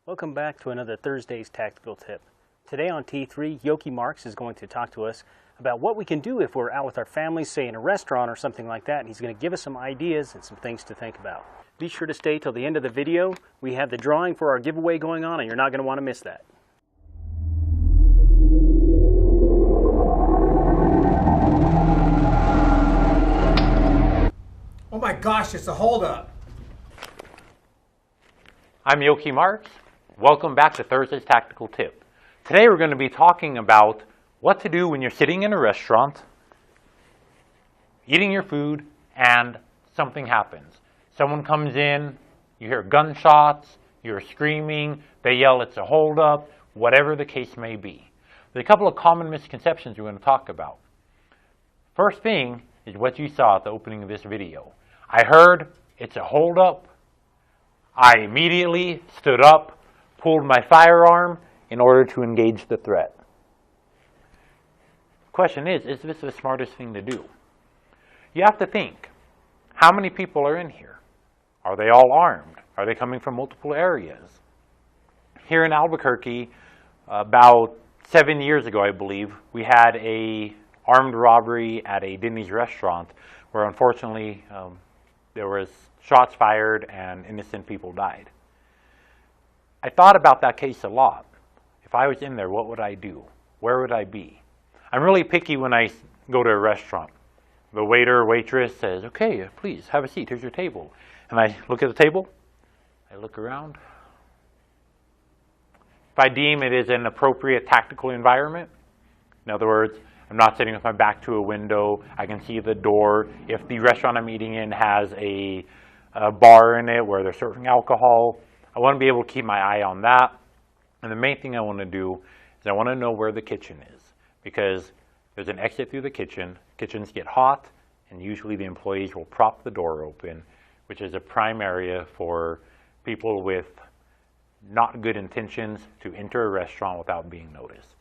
Welcome back to another Thursday's Tactical Tip. Today on T3, Yoki Maurx is going to talk to us about what we can do if we're out with our families, say in a restaurant or something like that, and he's going to give us some ideas and some things to think about. Be sure to stay till the end of the video. We have the drawing for our giveaway going on, and you're not going to want to miss that. Oh my gosh, it's a holdup. I'm Yoki Maurx. Welcome back to Thursday's Tactical Tip. Today we're going to be talking about what to do when you're sitting in a restaurant, eating your food, and something happens. Someone comes in, you hear gunshots, you're screaming, they yell it's a holdup, whatever the case may be. There's a couple of common misconceptions we're going to talk about. First thing is what you saw at the opening of this video. I heard it's a holdup. I immediately stood up, pulled my firearm in order to engage the threat. The question is this the smartest thing to do? You have to think, how many people are in here? Are they all armed? Are they coming from multiple areas? Here in Albuquerque, about 7 years ago, I believe, we had an armed robbery at a Denny's restaurant where unfortunately there was shots fired and innocent people died. I thought about that case a lot. If I was in there, what would I do? Where would I be? I'm really picky when I go to a restaurant. The waiter or waitress says, okay, please have a seat, here's your table. And I look at the table, I look around. If I deem it is an appropriate tactical environment, in other words, I'm not sitting with my back to a window, I can see the door. If the restaurant I'm eating in has a bar in it where they're serving alcohol, I want to be able to keep my eye on that. And the main thing I want to do is I want to know where the kitchen is, because there's an exit through the kitchen. Kitchens get hot, and usually the employees will prop the door open, which is a prime area for people with not good intentions to enter a restaurant without being noticed.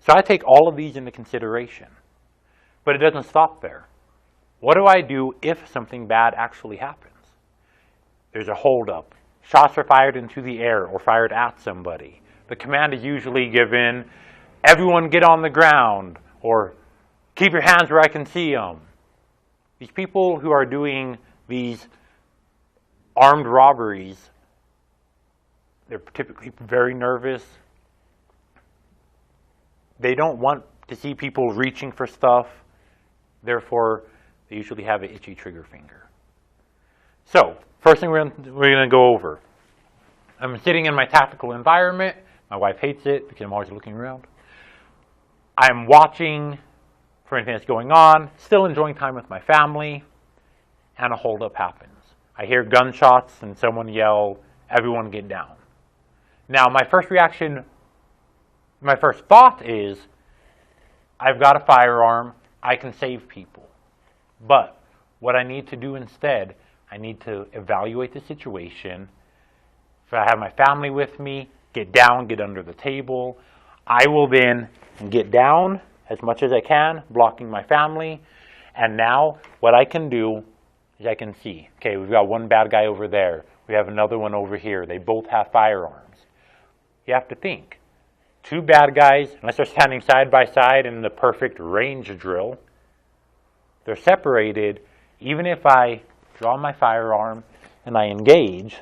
So I take all of these into consideration, but it doesn't stop there. What do I do if something bad actually happens? There's a holdup. Shots are fired into the air or fired at somebody. The command is usually given, everyone get on the ground, or keep your hands where I can see them. These people who are doing these armed robberies, they're typically very nervous. They don't want to see people reaching for stuff. Therefore, they usually have an itchy trigger finger. So, first thing we're going to go over. I'm sitting in my tactical environment. My wife hates it because I'm always looking around. I'm watching for anything that's going on, still enjoying time with my family, and a holdup happens. I hear gunshots and someone yell, everyone get down. Now, my first reaction, my first thought is, I've got a firearm, I can save people. But what I need to do instead, I need to evaluate the situation. If I have my family with me, get down, get under the table. I will then get down as much as I can, blocking my family. And now what I can do is I can see, okay, we've got one bad guy over there. We have another one over here. They both have firearms. You have to think. Two bad guys, unless they're standing side by side in the perfect range drill, they're separated. Even if I draw my firearm and I engage,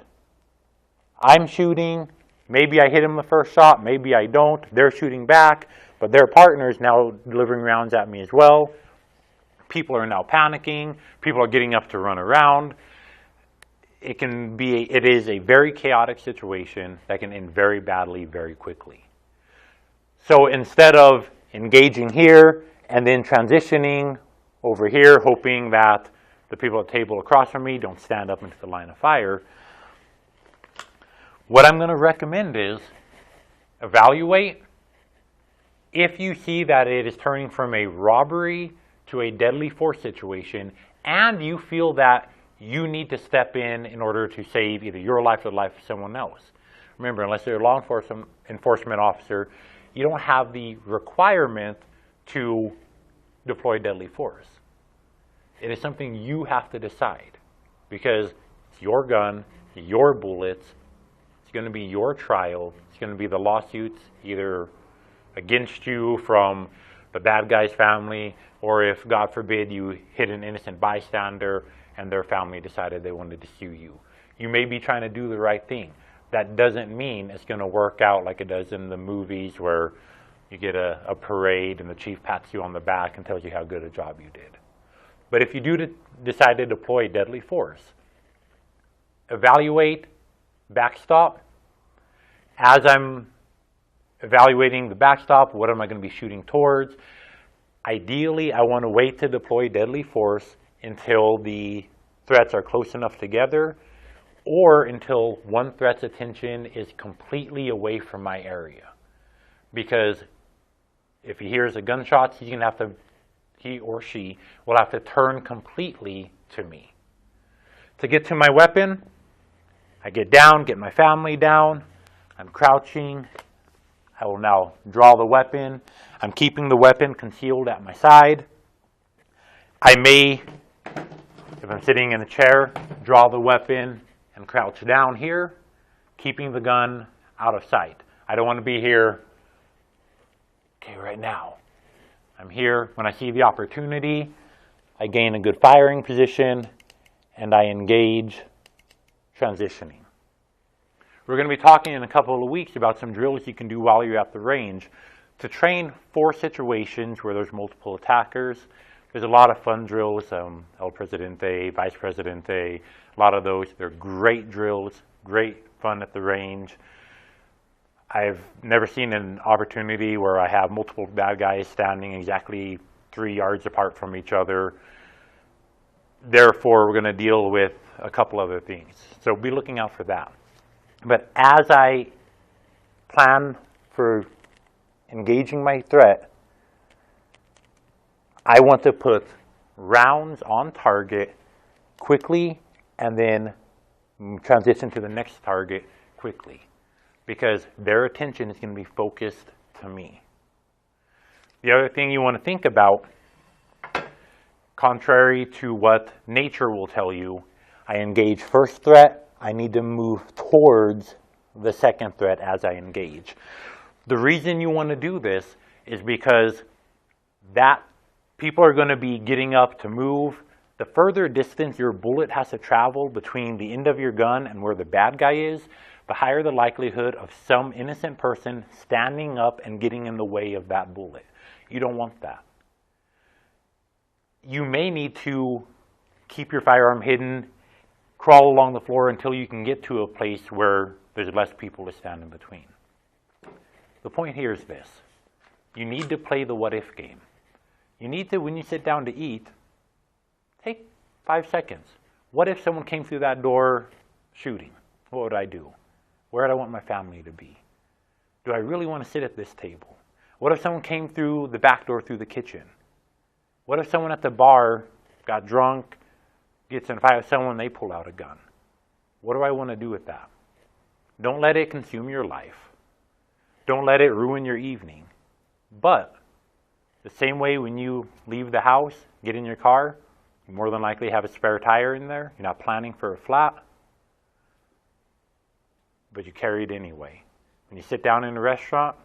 I'm shooting. Maybe I hit him the first shot, maybe I don't. They're shooting back, but their partner's now delivering rounds at me as well. People are now panicking. People are getting up to run around. It is a very chaotic situation that can end very badly very quickly. So instead of engaging here and then transitioning over here, hoping that the people at the table across from me don't stand up into the line of fire, what I'm going to recommend is evaluate. If you see that it is turning from a robbery to a deadly force situation, and you feel that you need to step in order to save either your life or the life of someone else. Remember, unless you're a law enforcement officer, you don't have the requirement to deploy deadly force. It is something you have to decide, because it's your gun, your bullets, it's going to be your trial. It's going to be the lawsuits either against you from the bad guy's family, or if, God forbid, you hit an innocent bystander and their family decided they wanted to sue you. You may be trying to do the right thing. That doesn't mean it's going to work out like it does in the movies where you get a parade and the chief pats you on the back and tells you how good a job you did. But if you do decide to deploy deadly force, evaluate, backstop. As I'm evaluating the backstop, what am I going to be shooting towards? Ideally, I want to wait to deploy deadly force until the threats are close enough together, or until one threat's attention is completely away from my area. Because if he hears a gunshot, he or she will have to turn completely to me. To get to my weapon, I get down, get my family down, I'm crouching. I will now draw the weapon. I'm keeping the weapon concealed at my side. I may, if I'm sitting in a chair, draw the weapon and crouch down here, keeping the gun out of sight. I don't want to be here, okay, right now. I'm here. When I see the opportunity, I gain a good firing position, and I engage, transitioning. We're going to be talking in a couple of weeks about some drills you can do while you're at the range to train for situations where there's multiple attackers. There's a lot of fun drills, El Presidente, Vice Presidente, a lot of those. They're great drills, great fun at the range. I've never seen an opportunity where I have multiple bad guys standing exactly 3 yards apart from each other. Therefore, we're going to deal with a couple other things. So be looking out for that. But as I plan for engaging my threat, I want to put rounds on target quickly and then transition to the next target quickly, because their attention is going to be focused to me. The other thing you want to think about, contrary to what nature will tell you, I engage first threat, I need to move towards the second threat as I engage. The reason you want to do this is because that people are going to be getting up to move. The further distance your bullet has to travel between the end of your gun and where the bad guy is, the higher the likelihood of some innocent person standing up and getting in the way of that bullet. You don't want that. You may need to keep your firearm hidden, crawl along the floor until you can get to a place where there's less people to stand in between. The point here is this. You need to play the what-if game. You need to, when you sit down to eat, take 5 seconds. What if someone came through that door shooting? What would I do? Where do I want my family to be? Do I really want to sit at this table? What if someone came through the back door through the kitchen? What if someone at the bar got drunk, gets in a fight with someone, they pull out a gun? What do I want to do with that? Don't let it consume your life. Don't let it ruin your evening. But the same way when you leave the house, get in your car, you more than likely have a spare tire in there. You're not planning for a flat, but you carry it anyway. When you sit down in a restaurant,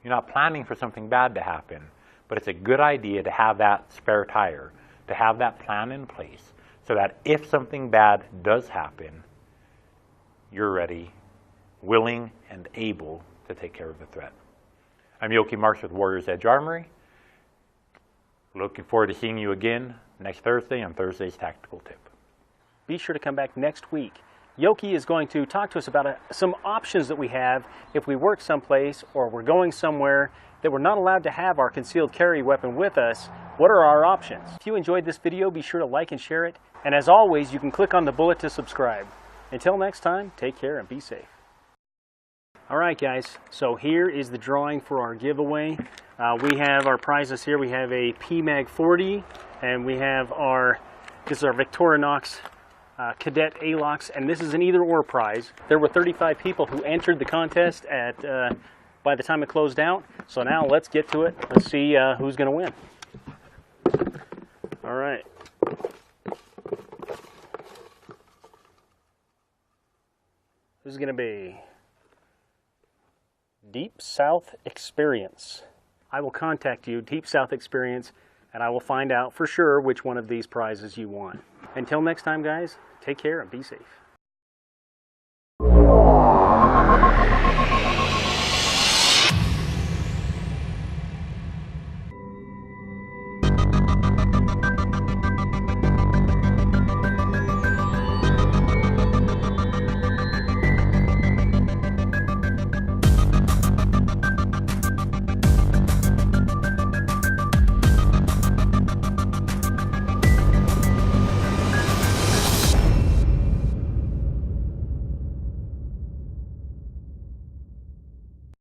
you're not planning for something bad to happen, but it's a good idea to have that spare tire, to have that plan in place, so that if something bad does happen, you're ready, willing, and able to take care of the threat. I'm Yoki Maurx with Warrior's Edge Armory. Looking forward to seeing you again next Thursday on Thursday's Tactical Tip. Be sure to come back next week. Yoki is going to talk to us about some options that we have if we work someplace or we're going somewhere that we're not allowed to have our concealed carry weapon with us. What are our options? If you enjoyed this video, be sure to like and share it. And as always, you can click on the bullet to subscribe. Until next time, take care and be safe. All right, guys, so here is the drawing for our giveaway. We have our prizes here. We have a PMAG 40, and we have this is our Victorinox Cadet ALOX, and this is an either-or prize. There were 35 people who entered the contest by the time it closed out. So now let's get to it. Let's see who's going to win. All right. This is going to be Deep South Experience. I will contact you, Deep South Experience, and I will find out for sure which one of these prizes you want. Until next time, guys, take care and be safe.